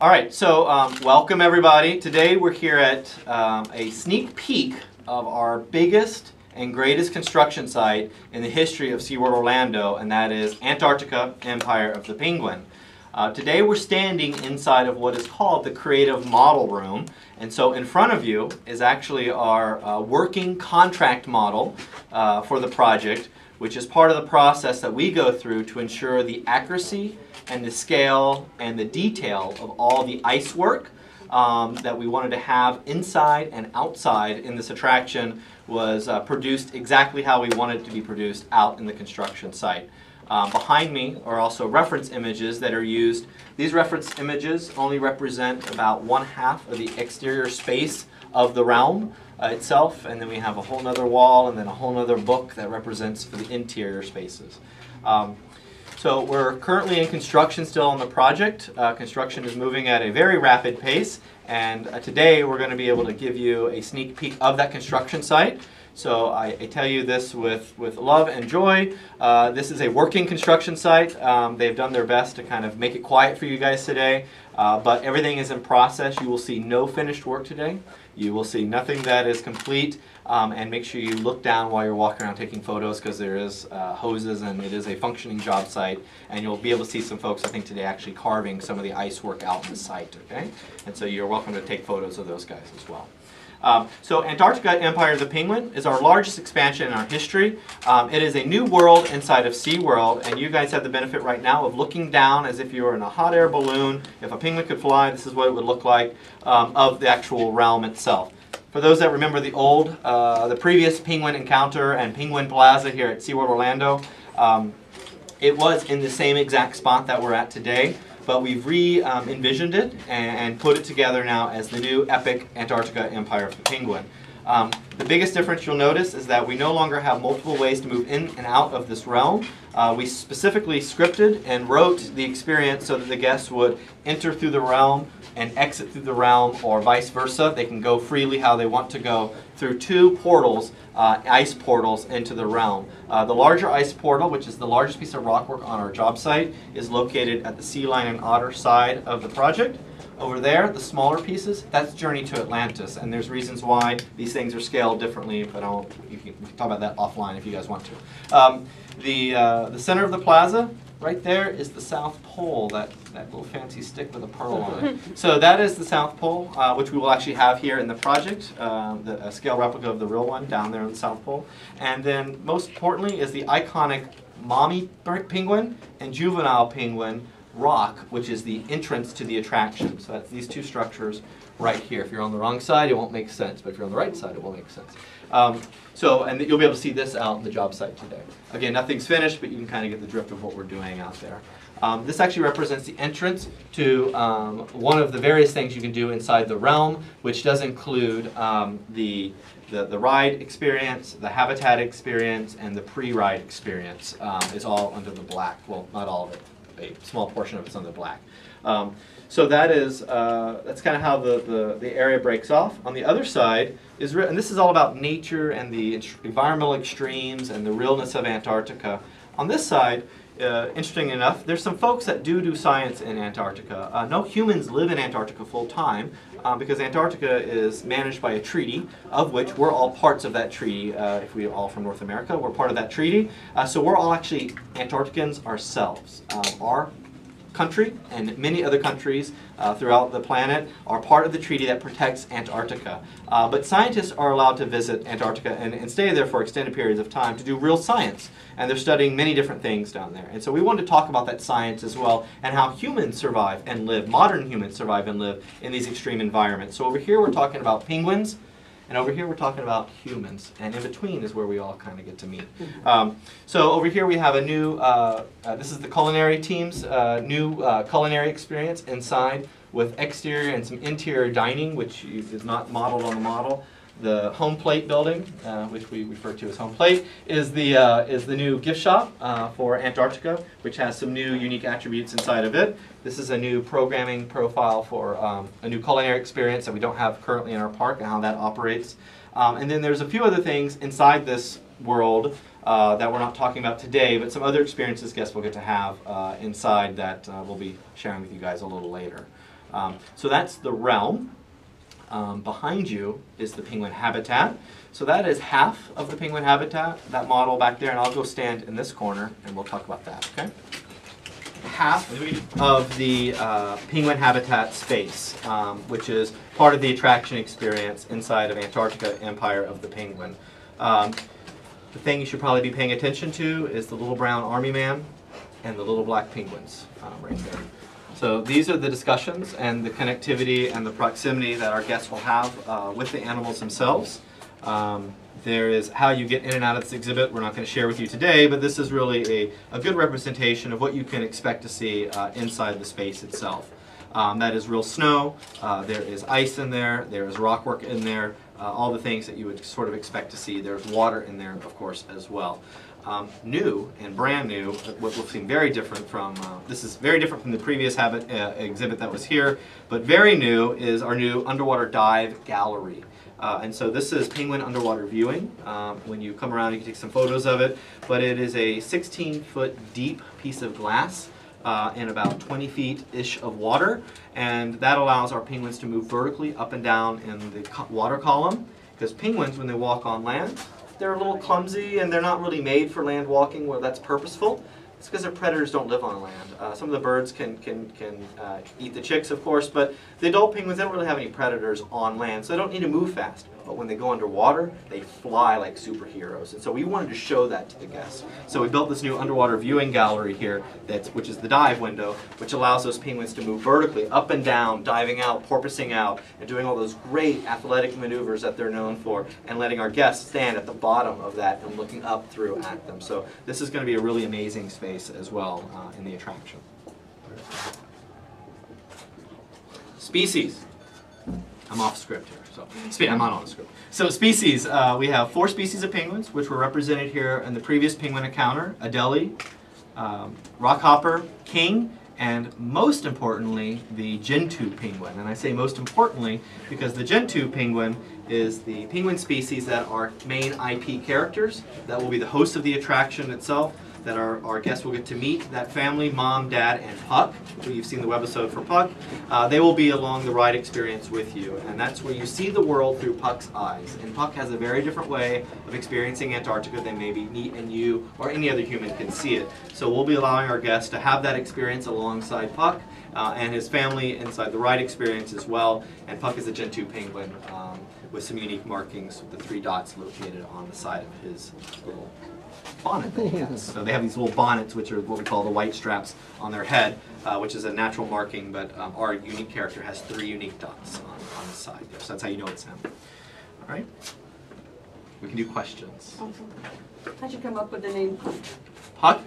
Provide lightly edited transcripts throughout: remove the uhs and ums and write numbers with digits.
All right, so welcome everybody. Today we're here at a sneak peek of our biggest and greatest construction site in the history of SeaWorld Orlando, and that is Antarctica Empire of the Penguin. Today we're standing inside of what is called the Creative Model Room, and so in front of you is actually our working contract model for the project, which is part of the process that we go through to ensure the accuracy and the scale and the detail of all the ice work that we wanted to have inside and outside in this attraction was produced exactly how we wanted it to be produced out in the construction site. Behind me are also reference images that are used. These reference images only represent about 1/2 of the exterior space of the realm itself, and then we have a whole nother wall and then a whole nother book that represents for the interior spaces. So we're currently in construction still on the project. Construction is moving at a very rapid pace, and today we're going to be able to give you a sneak peek of that construction site. So I tell you this with love and joy. This is a working construction site. They've done their best to kind of make it quiet for you guys today, but everything is in process. You will see no finished work today. You will see nothing that is complete, and make sure you look down while you're walking around taking photos, because there is hoses and it is a functioning job site, and you'll be able to see some folks I think today actually carving some of the ice work out in the site, okay? And so you're welcome to take photos of those guys as well. So Antarctica Empire of the Penguin is our largest expansion in our history. It is a new world inside of SeaWorld, and you guys have the benefit right now of looking down as if you were in a hot air balloon. If a penguin could fly, this is what it would look like of the actual realm itself. For those that remember the previous Penguin Encounter and Penguin Plaza here at SeaWorld Orlando, it was in the same exact spot that we're at today. But we've re-envisioned it and put it together now as the new epic Antarctica Empire of the Penguin. The biggest difference you'll notice is that we no longer have multiple ways to move in and out of this realm. We specifically scripted and wrote the experience so that the guests would enter through the realm and exit through the realm, or vice versa. They can go freely how they want to go through two portals, ice portals into the realm. The larger ice portal, which is the largest piece of rockwork on our job site, is located at the Sea Lion and Otter side of the project. Over there, the smaller pieces, that's Journey to Atlantis, and there's reasons why these things are scaled differently, but we can talk about that offline if you guys want to. The center of the plaza, right there, is the South Pole, that little fancy stick with a pearl on it. So that is the South Pole, which we will actually have here in the project, a scale replica of the real one down there on the South Pole. And then, most importantly, is the iconic mommy penguin and juvenile penguin rock, which is the entrance to the attraction. So that's these two structures right here. If you're on the wrong side, it won't make sense, but if you're on the right side, it will make sense. And you'll be able to see this out on the job site today. Again, nothing's finished, but you can kind of get the drift of what we're doing out there. This actually represents the entrance to one of the various things you can do inside the realm, which does include the ride experience, the habitat experience, and the pre-ride experience is all under the black. Well, not all of it. A small portion of it's on the black. So that's kind of how the area breaks off. On the other side is, and this is all about nature and the environmental extremes and the realness of Antarctica. On this side, interesting enough, there's some folks that do science in Antarctica. No humans live in Antarctica full time because Antarctica is managed by a treaty, of which we're all parts of that treaty. If we're all from North America, we're part of that treaty. So we're all actually Antarcticans ourselves. Our country and many other countries throughout the planet are part of the treaty that protects Antarctica. But scientists are allowed to visit Antarctica and stay there for extended periods of time to do real science. And they're studying many different things down there. And so we wanted to talk about that science as well, and how humans survive and live, modern humans survive and live in these extreme environments. So over here we're talking about penguins, and over here we're talking about humans, and in between is where we all kind of get to meet. So over here we have a new, this is the culinary team's new culinary experience inside, with exterior and some interior dining, which is not modeled on the model. The home plate building, which we refer to as home plate, is the new gift shop for Antarctica, which has some new unique attributes inside of it. This is a new programming profile for a new culinary experience that we don't have currently in our park, and how that operates. And then there's a few other things inside this world that we're not talking about today, but some other experiences guests will get to have inside that we'll be sharing with you guys a little later. So that's the realm. Behind you is the penguin habitat. So that is half of the penguin habitat, that model back there, and I'll go stand in this corner and we'll talk about that, okay? Half of the penguin habitat space, which is part of the attraction experience inside of Antarctica Empire of the Penguin. The thing you should probably be paying attention to is the little brown army man and the little black penguins right there. So these are the discussions and the connectivity and the proximity that our guests will have with the animals themselves. There is how you get in and out of this exhibit. We're not going to share with you today, but this is really a good representation of what you can expect to see inside the space itself. That is real snow, there is ice in there is rockwork in there, all the things that you would sort of expect to see. There's water in there, of course, as well. New and brand new, what will seem very different from, this is very different from the previous exhibit that was here, but very new is our new underwater dive gallery. And so this is penguin underwater viewing. When you come around, you can take some photos of it, but it is a 16-foot deep piece of glass in about 20 feet-ish of water, and that allows our penguins to move vertically up and down in the water column, because penguins, when they walk on land, they're a little clumsy and they're not really made for land walking where that's purposeful. It's because their predators don't live on land. Some of the birds can eat the chicks, of course, but the adult penguins don't really have any predators on land, so they don't need to move fast. But when they go underwater, they fly like superheroes. And so we wanted to show that to the guests. So we built this new underwater viewing gallery here, which is the dive window, which allows those penguins to move vertically up and down, diving out, porpoising out, and doing all those great athletic maneuvers that they're known for, and letting our guests stand at the bottom of that and looking up through at them. So this is going to be a really amazing space as well in the attraction. Species. I'm off script here, so I'm not on the script. So species, we have 4 species of penguins, which were represented here in the previous penguin encounter: Adelie, rockhopper, king, and most importantly, the Gentoo penguin. And I say most importantly because the Gentoo penguin is the penguin species that are main IP characters, that will be the host of the attraction itself, that our guests will get to meet. That family, Mom, Dad, and Puck, who you've seen the webisode for Puck, they will be along the ride experience with you. And that's where you see the world through Puck's eyes. And Puck has a very different way of experiencing Antarctica than maybe me and you or any other human can see it. So we'll be allowing our guests to have that experience alongside Puck and his family inside the ride experience as well. And Puck is a Gentoo penguin with some unique markings with the 3 dots located on the side of his little bonnet that he has. So they have these little bonnets, which are what we call the white straps on their head, which is a natural marking, but our unique character has 3 unique dots on the side there. So that's how you know it's him. All right? We can do questions. How'd you come up with the name Puck? Puck?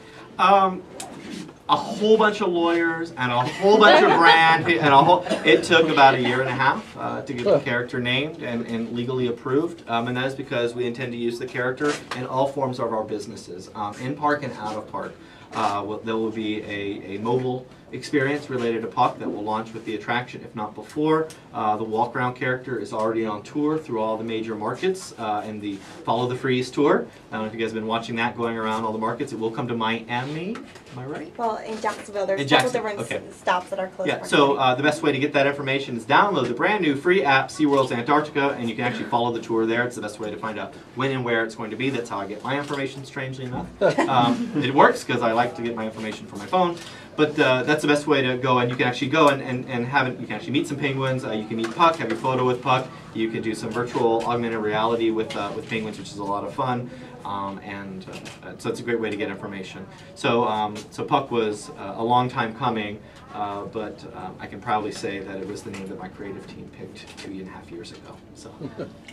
A whole bunch of lawyers and a whole bunch of brand, and it took about 1.5 years to get the character named and legally approved, and that is because we intend to use the character in all forms of our businesses, in park and out of park. There will be a mobile experience related to Puck that will launch with the attraction, if not before. The walk-around character is already on tour through all the major markets in the Follow the Freeze tour. I don't know if you guys have been watching that, going around all the markets. It will come to Miami. Am I right? Well, in Jacksonville, there's a couple different stops that are close. Yeah, so the best way to get that information is download the brand new free app, SeaWorld's Antarctica, and you can actually follow the tour there. It's the best way to find out when and where it's going to be. That's how I get my information, strangely enough. It works because I like to get my information from my phone. But that's the best way to go, and you can actually go and have it. You can actually meet some penguins. You can meet Puck, have your photo with Puck. You can do some virtual augmented reality with penguins, which is a lot of fun. So it's a great way to get information. So so Puck was a long time coming, but I can proudly say that it was the name that my creative team picked 2.5 years ago. So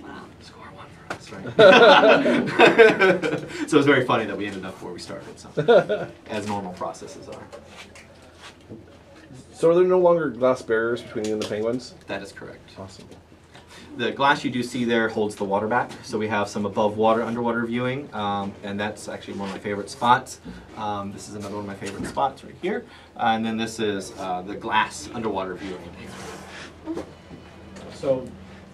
wow, score 1 for us, right? So it was very funny that we ended up where we started. So as normal processes are. So are there no longer glass barriers between you and the penguins? That is correct. Awesome. The glass you do see there holds the water back, so we have some above water, underwater viewing, and that's actually one of my favorite spots. This is another one of my favorite spots right here, and then this is the glass underwater viewing. So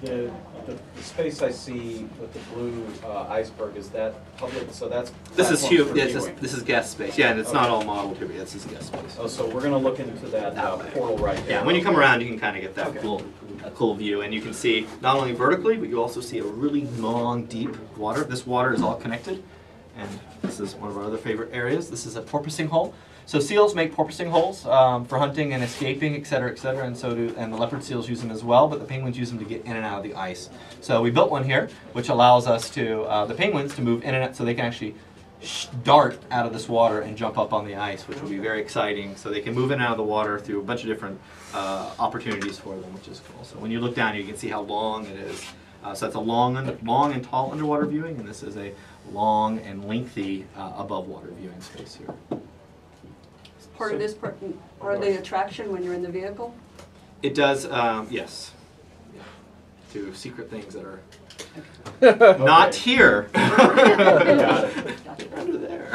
the The space I see with the blue iceberg, is that public? So that's This is platforms huge. for Yes, viewing. this is guest space. Yeah, and it's not all modeled here, but this is guest space. Oh, so we're going to look into that portal right there. Yeah, when you come around, you can kind of get that Okay. cool view, and you can see not only vertically, but you also see a really long, deep water. This water is all connected, and this is one of our other favorite areas. This is a porpoising hole. So seals make porpoising holes for hunting and escaping, et cetera, and and the leopard seals use them as well, but the penguins use them to get in and out of the ice. So we built one here, which allows us to, the penguins to move in and out, so they can actually dart out of this water and jump up on the ice, which will be very exciting. So they can move in and out of the water through a bunch of different opportunities for them, which is cool. So when you look down, you can see how long it is. So that's a long and tall underwater viewing, and this is a long and lengthy above water viewing space here. Part of this part of the attraction when you're in the vehicle? It does, yes. Yeah. To secret things that are not here. Got it. Under there.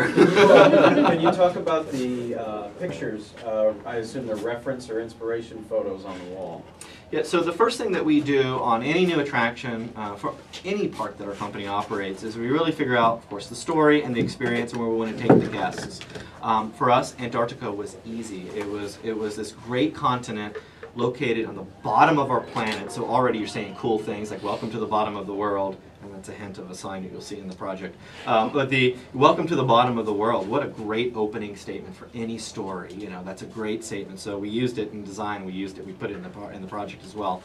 When you talk about the pictures, I assume they're reference or inspiration photos on the wall. Yeah, so the first thing that we do on any new attraction, for any park that our company operates, is we really figure out, of course, the story and the experience and where we want to take the guests. For us, Antarctica was easy. It was this great continent located on the bottom of our planet, so already you're saying cool things like welcome to the bottom of the world, and that's a hint of a sign that you'll see in the project. But the welcome to the bottom of the world, what a great opening statement for any story. You know, that's a great statement. So we used it in design, we put it in the project as well.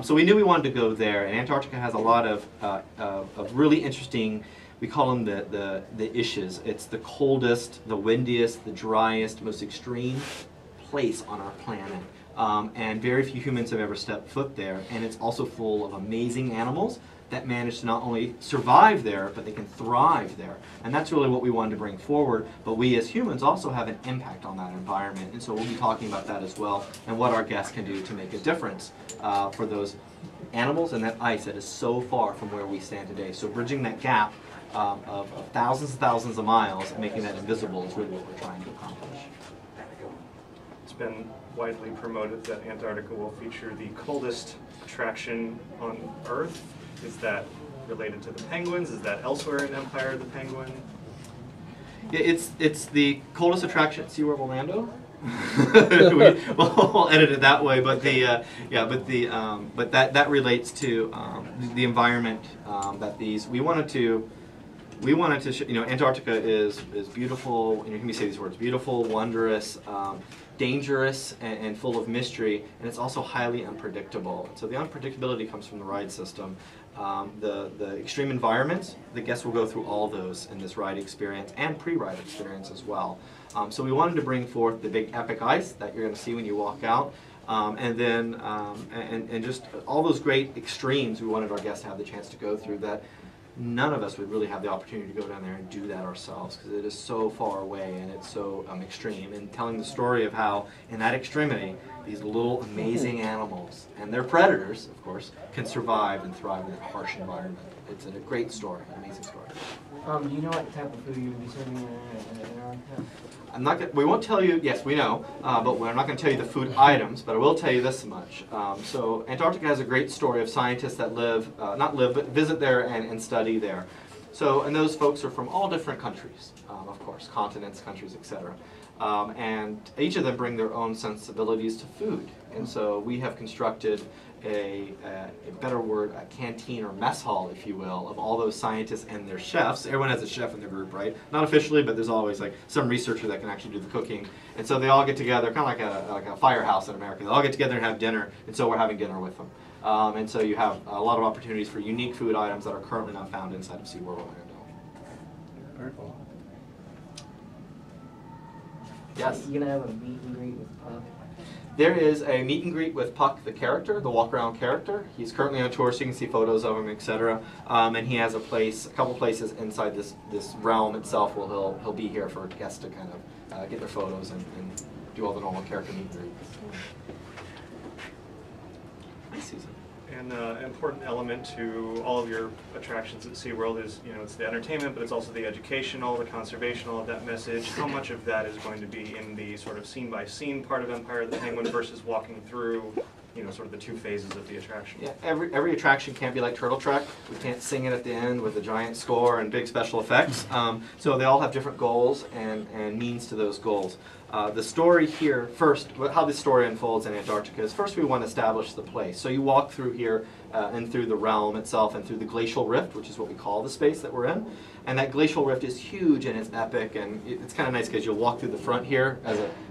So we knew we wanted to go there, and Antarctica has a lot of really interesting, we call them the issues. It's the coldest, the windiest, the driest, most extreme place on our planet. And very few humans have ever stepped foot there, and it's also full of amazing animals that manage to not only survive there, but they can thrive there. And that's really what we wanted to bring forward, but we as humans also have an impact on that environment, and so we'll be talking about that as well, and what our guests can do to make a difference for those animals and that ice that is so far from where we stand today. So bridging that gap of thousands and thousands of miles and making that invisible is really what we're trying to accomplish. It's been widely promoted that Antarctica will feature the coldest attraction on Earth. Is that related to the penguins? Is that elsewhere in Empire of the Penguin? Yeah, it's the coldest attraction at SeaWorld Orlando. We'll edit it that way, but but that relates to the environment that we wanted to you know, Antarctica is beautiful, and you hear me say these words: beautiful, wondrous, dangerous, and full of mystery, and it's also highly unpredictable. So the unpredictability comes from the ride system. The extreme environments, the guests will go through all those in this ride experience and pre-ride experience as well. So we wanted to bring forth the big epic ice that you're going to see when you walk out, and then and just all those great extremes we wanted our guests to have the chance to go through that none of us would really have the opportunity to go down there and do that ourselves, because it is so far away and it's so extreme. And telling the story of how, in that extremity, these little amazing animals, and their predators, of course, can survive and thrive in that harsh environment. It's a great story, an amazing story. Do you know what type of food you're going to be serving in Antarctica? We won't tell you, yes, we know, but we're not going to tell you the food items, but I will tell you this much. So Antarctica has a great story of scientists that but visit there and study there. So, and those folks are from all different countries, of course, continents, countries, etc. And each of them bring their own sensibilities to food. And so we have constructed a better word, a canteen or mess hall, if you will, of all those scientists and their chefs. Everyone has a chef in their group, right? Not officially, but there's always like some researcher that can actually do the cooking. And so they all get together, kind of like a firehouse in America. They all get together and have dinner, and so we're having dinner with them. And so you have a lot of opportunities for unique food items that are currently not found inside of SeaWorld Orlando. Very cool. Yes? You're going to have a meet and greet with Puck? There is a meet and greet with Puck, the character, the walk-around character. He's currently on tour, so you can see photos of him, etc. And he has a couple places inside this realm itself where he'll be here for guests to kind of get their photos and do all the normal character meet and greets. Hi, Susan. And an important element to all of your attractions at SeaWorld is, you know, it's the entertainment, but it's also the educational, the conservational of that message. How much of that is going to be in the sort of scene-by-scene part of Empire of the Penguin versus walking through, sort of the two phases of the attraction. Yeah, every attraction can't be like Turtle Trek. We can't sing it at the end with a giant score and big special effects. So they all have different goals and means to those goals. The story here, first, how this story unfolds in Antarctica is first we want to establish the place. So you walk through here and through the realm itself and through the glacial rift, which is what we call the space that we're in. And that glacial rift is huge and it's epic, and it's kind of nice because you'll walk through the front here.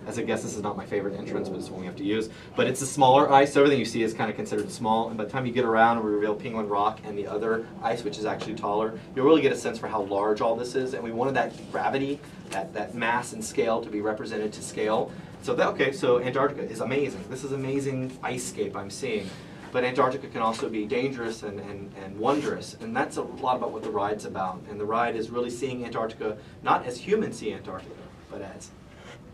As a guest, this is not my favorite entrance, but it's one we have to use. But it's a smaller ice, so everything you see is kind of considered small. And by the time you get around and we reveal Penguin Rock and the other ice, which is actually taller, you'll really get a sense for how large all this is. And we wanted that gravity, that mass and scale to be represented to scale. So so Antarctica is amazing. This is amazing icescape I'm seeing. But Antarctica can also be dangerous and wondrous, and that's a lot about what the ride's about. And the ride is really seeing Antarctica not as humans see Antarctica, but as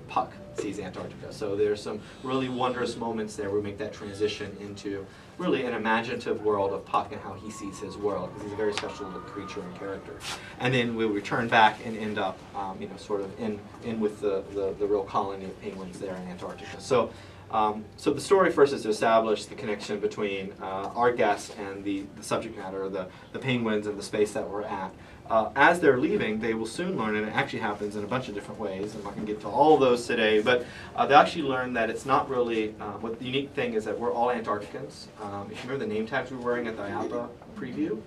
Puck sees Antarctica. So there's some really wondrous moments there where we make that transition into really an imaginative world of Puck and how he sees his world, because he's a very special little creature and character. And then we return back and end up, sort of in with the real colony of penguins there in Antarctica. So the story first is to establish the connection between our guests and the subject matter, the penguins and the space that we're at. As they're leaving, they will soon learn, and it actually happens in a bunch of different ways. I'm not going to get to all of those today, but they actually learn that it's not really, what the unique thing is that we're all Antarcticans. If you remember the name tags we were wearing at the IAPA preview,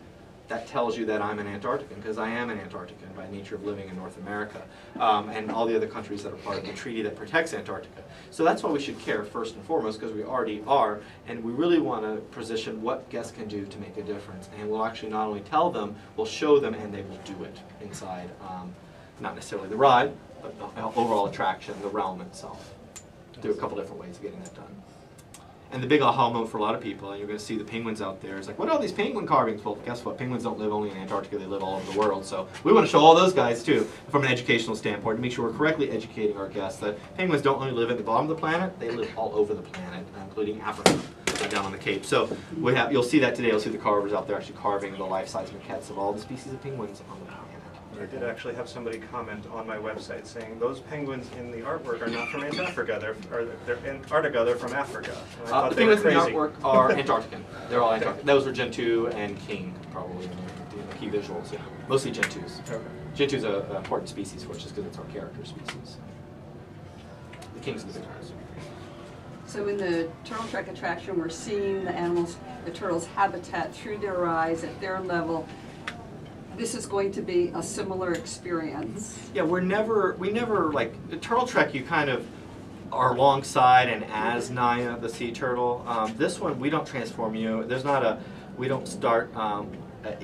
that tells you that I'm an Antarctican, because I am an Antarctican by nature of living in North America, and all the other countries that are part of the treaty that protects Antarctica. So that's why we should care first and foremost, because we already are, and we really want to position what guests can do to make a difference. And we'll actually not only tell them, we'll show them, and they will do it inside, not necessarily the ride, but the overall attraction, the realm itself, through a couple different ways of getting that done. And the big aha moment for a lot of people, and you're going to see the penguins out there, is like, what are all these penguin carvings? Well, guess what? Penguins don't live only in Antarctica, they live all over the world. So we want to show all those guys, too, from an educational standpoint, to make sure we're correctly educating our guests that penguins don't only live at the bottom of the planet, they live all over the planet, including Africa, down on the Cape. So you'll see that today. You'll see the carvers out there actually carving the life-size maquettes of all the species of penguins on the planet. I did actually have somebody comment on my website saying those penguins in the artwork are not from Antarctica, they're Antarctica, they're from Africa. The penguins in the artwork are Antarctican. They're all Antarctic. Those were Gen 2 and King, probably, the key visuals. Yeah. Mostly Gen 2s. Okay. Gen 2 is an important species for us just because it's our character species. The King's the big ones. So in the Turtle Trek attraction, we're seeing the animals, the turtles' habitat through their eyes at their level. This is going to be a similar experience. Yeah, we never like the Turtle Trek. You kind of are alongside and as Naya, the sea turtle. This one we don't transform you. We don't start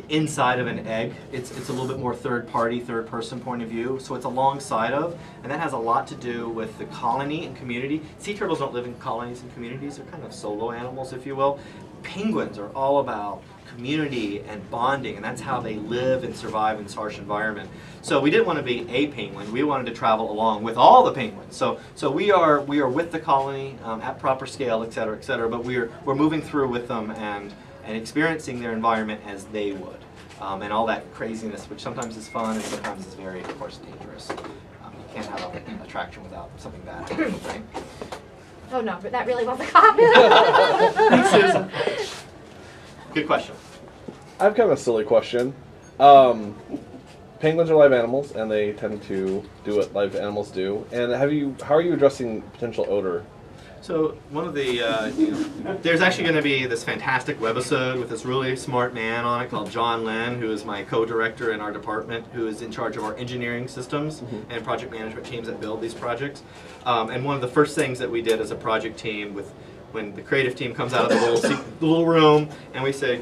inside of an egg. It's a little bit more third person point of view. So it's alongside of, and that has a lot to do with the colony and community. Sea turtles don't live in colonies and communities. They're kind of solo animals, if you will. Penguins are all about community and bonding, and that's how they live and survive in this harsh environment. So we didn't want to be a penguin. We wanted to travel along with all the penguins. So we are with the colony at proper scale, et cetera, but we're moving through with them and experiencing their environment as they would, and all that craziness, which sometimes is fun and sometimes is very, of course, dangerous. You can't have an attraction without something bad happening, right? Oh no, but that really was a copy. Thanks, Susan. Good question. I have kind of a silly question. Penguins are live animals, and they tend to do what live animals do. And how are you addressing potential odor? So one of the, there's actually going to be this fantastic webisode with this really smart man on it called John Lynn, who is my co-director in our department, who is in charge of our engineering systems and project management teams that build these projects. And one of the first things that we did as a project team when the creative team comes out of the little room and we say,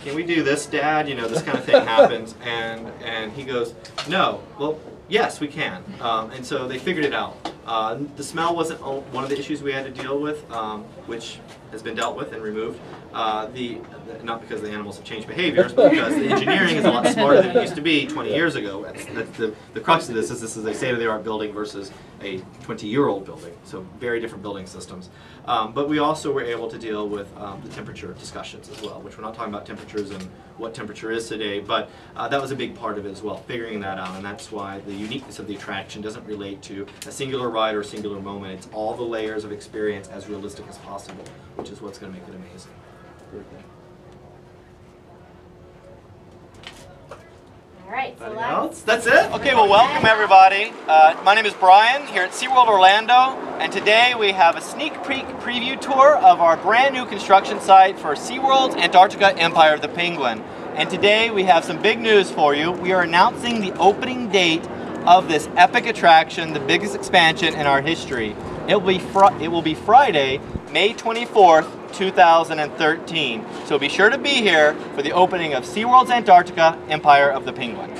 can we do this, Dad? This kind of thing happens. And he goes, no. Well, yes, we can. And so they figured it out. The smell wasn't one of the issues we had to deal with, which has been dealt with and removed. Not because the animals have changed behaviors, but because the engineering is a lot smarter than it used to be 20 years ago. That's the crux of this. This is a state-of-the-art building versus a 20-year-old building, so very different building systems. But we also were able to deal with the temperature discussions as well, which we're not talking about temperatures and what temperature is today, but that was a big part of it as well, figuring that out, and that's why the uniqueness of the attraction doesn't relate to a singular ride or a singular moment. It's all the layers of experience as realistic as possible, which is what's going to make it amazing. All right, so Anybody else? That's it? Okay, well, welcome everybody. My name is Brian here at SeaWorld Orlando, and today we have a sneak peek preview tour of our brand new construction site for SeaWorld's Antarctica Empire of the Penguin. And today we have some big news for you. We are announcing the opening date of this epic attraction, the biggest expansion in our history. It will be Friday, May 24th, 2013. So be sure to be here for the opening of SeaWorld's Antarctica Empire of the Penguin.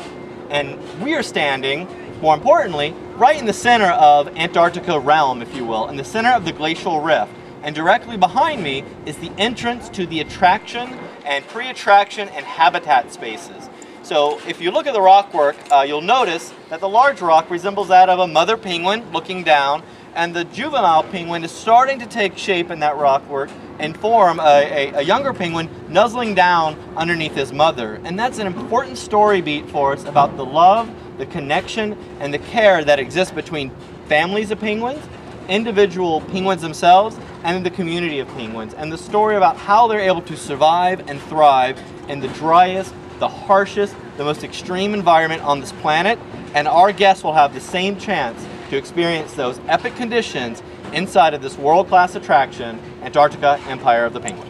And we are standing, more importantly, right in the center of Antarctica realm, if you will, in the center of the glacial rift. And directly behind me is the entrance to the attraction and pre-attraction and habitat spaces. So if you look at the rockwork, you'll notice that the large rock resembles that of a mother penguin looking down, and the juvenile penguin is starting to take shape in that rockwork and form a younger penguin nuzzling down underneath his mother. And that's an important story beat for us about the love, the connection, and the care that exists between families of penguins, individual penguins themselves, and the community of penguins, and the story about how they're able to survive and thrive in the driest, the harshest, the most extreme environment on this planet. And our guests will have the same chance to experience those epic conditions inside of this world-class attraction, Antarctica Empire of the Penguin.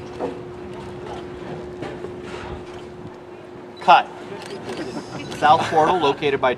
Cut. South portal located by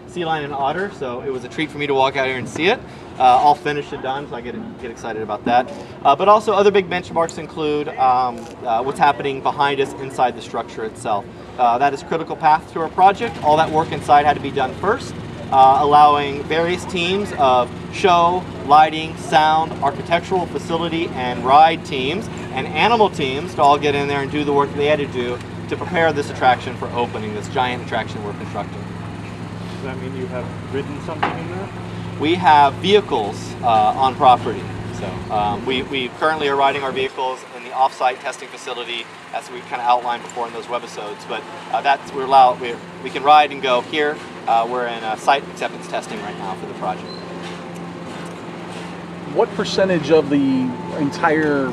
sea lion and otter, so it was a treat for me to walk out here and see it. All finished and done, so I get excited about that. But also other big benchmarks include what's happening behind us inside the structure itself. That is critical path to our project. All that work inside had to be done first, allowing various teams of show, lighting, sound, architectural, facility, and ride teams, and animal teams to all get in there and do the work they had to do to prepare this attraction for opening, this giant attraction we're constructing. Does that mean you have ridden something in there? We have vehicles on property. So we currently are riding our vehicles in the off-site testing facility, as we kind of outlined before in those webisodes. But we can ride and go here. We're in site acceptance testing right now for the project. What percentage of the entire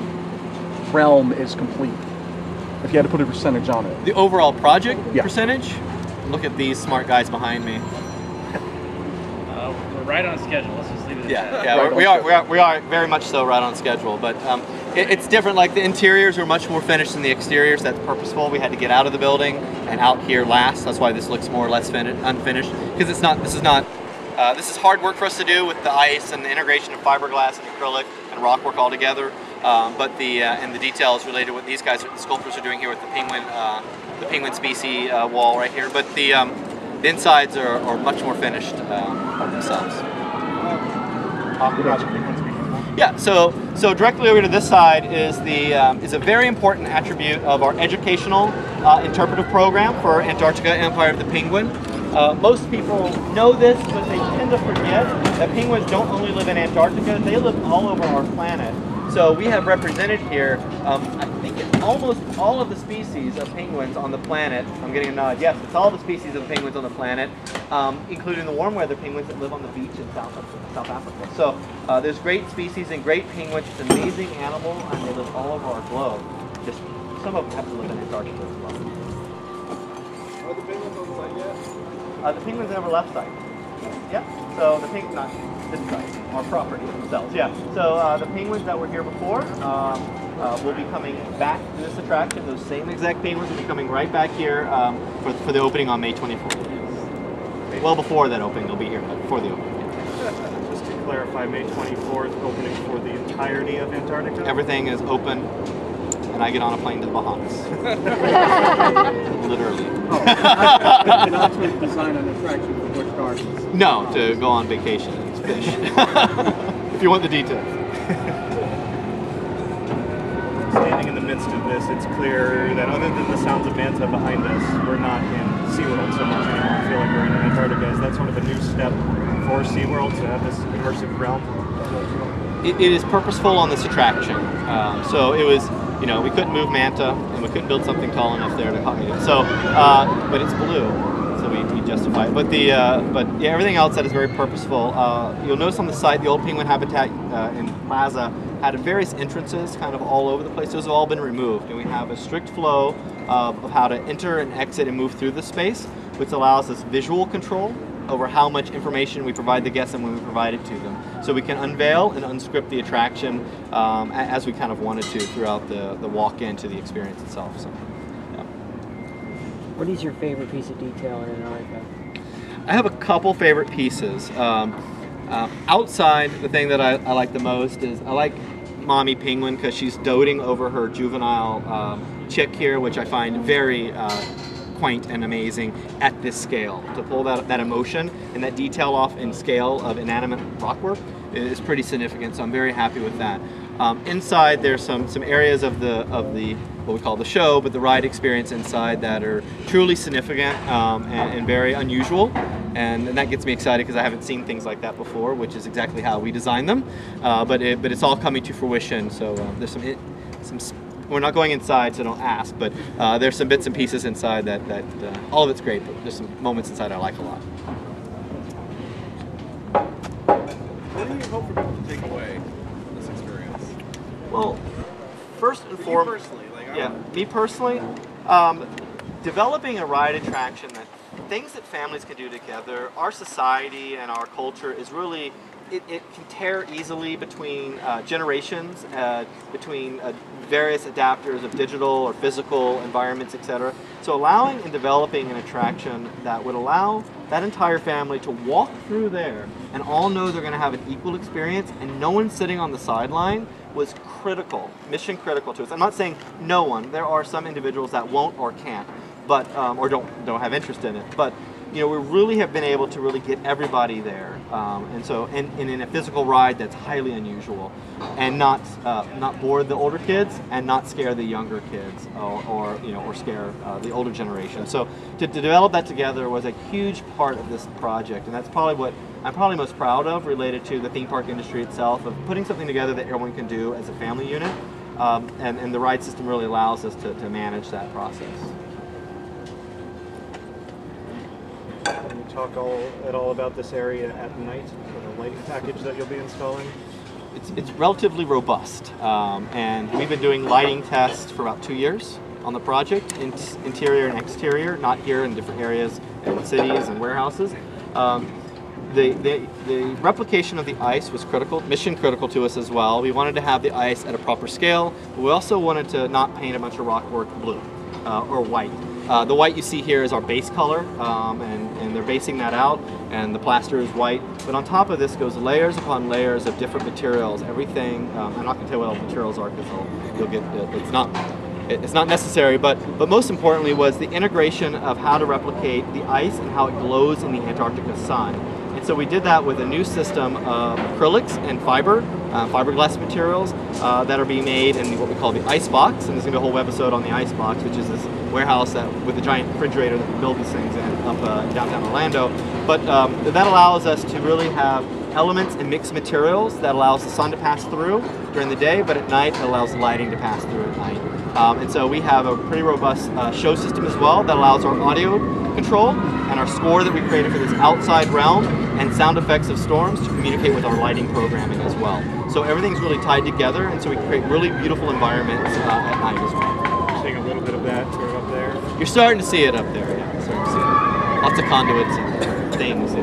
realm is complete? If you had to put a percentage on it. The overall project Yeah. percentage? Look at these smart guys behind me. We're right on schedule. Let's just leave it at that. Yeah, we are very much so right on schedule. But it's different. Like the interiors are much more finished than the exteriors. That's purposeful. We had to get out of the building and out here last. That's why this looks more or less unfinished. Because it's not. This is hard work for us to do with the ice and the integration of fiberglass and acrylic and rock work all together. But the details related to what these guys, the sculptors, are doing here with the penguin species wall right here. But the insides are much more finished themselves. Yeah. So directly over to this side is a very important attribute of our educational interpretive program for Antarctica Empire of the Penguin. Most people know this, but they tend to forget that penguins don't only live in Antarctica, they live all over our planet. So we have represented here, I think it's almost all of the species of penguins on the planet. I'm getting a nod. Yes, it's all the species of penguins on the planet, including the warm weather penguins that live on the beach in South Africa. So there's great species and great penguins. It's an amazing animal, and they live all over our globe. Just some of them have to live in Antarctica as well. Are the penguins on site yet? The penguins never left site. Yeah. So the penguins, not this site, our property themselves. Yeah. So the penguins that were here before will be coming back to this attraction. Those same exact penguins will be coming right back here for the opening on May 24th. Well, before that opening, they'll be here, but before the opening. Just to clarify, May 24th, opening for the entirety of Antarctica? Everything is open, and I get on a plane to the Bahamas. Literally. Not to design an attraction for Busch Gardens. No, to go on vacation and fish. If you want the details. Standing in the midst midst of this, it's clear that other than the sounds of manta behind us, we're not in SeaWorld so much anymore. I feel like we're in Antarctica. Is that sort of a new step for SeaWorld to have this immersive realm? It is purposeful on this attraction. So it was, you know, we couldn't move manta, and we couldn't build something tall enough there to accommodate it. So, but it's blue, so we justify it. But yeah, everything else that is very purposeful. You'll notice on the site, the old penguin habitat in Plaza had various entrances kind of all over the place. Those have all been removed, and we have a strict flow of how to enter and exit and move through the space, which allows us visual control over how much information we provide the guests and when we provide it to them. So we can unveil and unscript the attraction as we kind of wanted to throughout the walk-in to the experience itself. So, yeah. What is your favorite piece of detail in Antarctica? I have a couple favorite pieces. Outside, the thing that I like the most is I like Mommy Penguin because she's doting over her juvenile chick here, which I find very quaint and amazing at this scale. To pull that emotion and that detail off in scale of inanimate rockwork is pretty significant, so I'm very happy with that. Inside there's some areas of the what we call the show, but the ride experience inside that are truly significant and very unusual, and that gets me excited because I haven't seen things like that before, which is exactly how we designed them. But it's all coming to fruition. So there's some. We're not going inside, so don't ask, but there's some bits and pieces inside that all of it's great, but there's some moments inside I like a lot. What do you hope for people to take away from this experience? Well, first and foremost, me personally, developing a ride attraction that things that families can do together. Our society and our culture is really, it can tear easily between generations, between various adapters of digital or physical environments, etc. So allowing and developing an attraction that would allow that entire family to walk through there and all know they're going to have an equal experience and no one sitting on the sideline was critical, mission critical to us. I'm not saying no one. There are some individuals that won't or can't, but or don't have interest in it. But you know, we really have been able to really get everybody there, and so in a physical ride that's highly unusual, and not bore the older kids and not scare the younger kids or scare the older generation. So to develop that together was a huge part of this project, and that's probably what I'm probably most proud of related to the theme park industry itself, of putting something together that everyone can do as a family unit, and the ride system really allows us to manage that process. Can you talk at all about this area at night, the lighting package that you'll be installing? It's relatively robust, and we've been doing lighting tests for about 2 years on the project, interior and exterior, not here in different areas in cities and warehouses. The replication of the ice was critical, mission critical to us as well. We wanted to have the ice at a proper scale, but we also wanted to not paint a bunch of rockwork blue or white. The white you see here is our base color, and they're basing that out, and the plaster is white. But on top of this goes layers upon layers of different materials. Everything, I'm not going to tell you what all the materials are because you'll get, it's not necessary, but most importantly was the integration of how to replicate the ice and how it glows in the Antarctica sun. And so we did that with a new system of acrylics and fiberglass materials that are being made in what we call the ice box. And there's going to be a whole webisode on the ice box, which is this warehouse with a giant refrigerator that we build these things in up in downtown Orlando. But that allows us to really have elements and mixed materials that allows the sun to pass through during the day, but at night it allows lighting to pass through at night. And so we have a pretty robust show system as well that allows our audio control and our score that we created for this outside realm and sound effects of storms to communicate with our lighting programming as well. So everything's really tied together, and so we create really beautiful environments at night as well. Seeing a little bit of that sort of up there? You're starting to see it up there, yeah. Starting to see it. Lots of conduits and things.